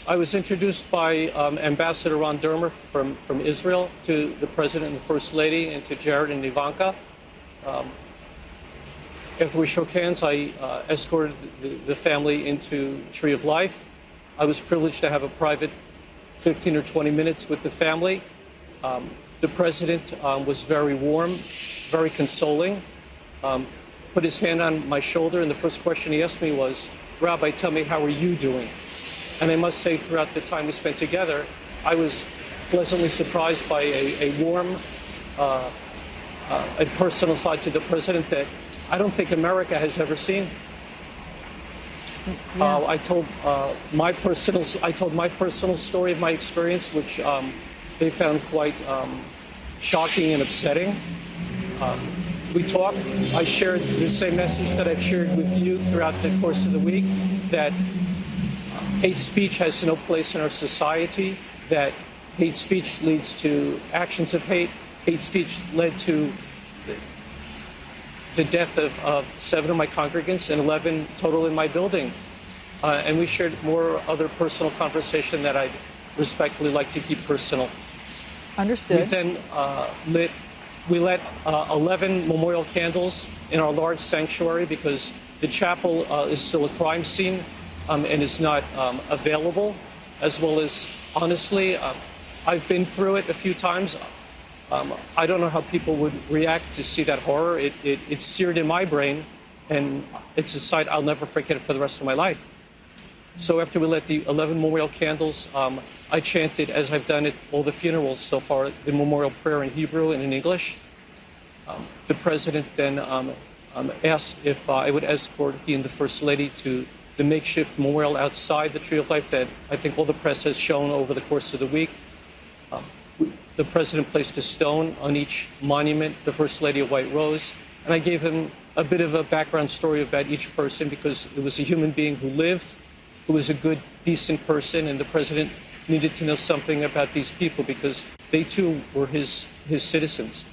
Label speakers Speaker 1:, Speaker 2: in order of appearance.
Speaker 1: I was introduced by Ambassador Ron Dermer from Israel to the President and the First Lady and to Jared and Ivanka. After we shook hands, I escorted the family into Tree of Life. I was privileged to have a private 15 or 20 minutes with the family. The President was very warm, very consoling, put his hand on my shoulder, and the first question he asked me was, "Rabbi, tell me, how are you doing?" And I must say, throughout the time we spent together, I was pleasantly surprised by a warm and personal side to the President that I don't think America has ever seen.
Speaker 2: Yeah.
Speaker 1: I told my personal story of my experience, which they found quite shocking and upsetting. We talked. I shared the same message that I've shared with you throughout the course of the week, that hate speech has no place in our society, that hate speech leads to actions of hate. Hate speech led to the death of 7 of my congregants and 11 total in my building. And we shared more other personal conversation that I'd respectfully like to keep personal.
Speaker 2: Understood.
Speaker 1: We then lit 11 memorial candles in our large sanctuary because the chapel is still a crime scene and is not available, as well as, honestly, I've been through it a few times. I don't know how people would react to see that horror. It's seared in my brain, and it's a sight I'll never forget for the rest of my life. So after we lit the 11 memorial candles, I chanted, as I've done at all the funerals so far, the memorial prayer in Hebrew and in English. The President then asked if I would escort he and the First Lady to the makeshift memorial outside the Tree of Life that I think all the press has shown over the course of the week. The President placed a stone on each monument, the First Lady a white rose, and I gave him a bit of a background story about each person because it was a human being who lived, who was a good, decent person, and the President needed to know something about these people because they too were his citizens.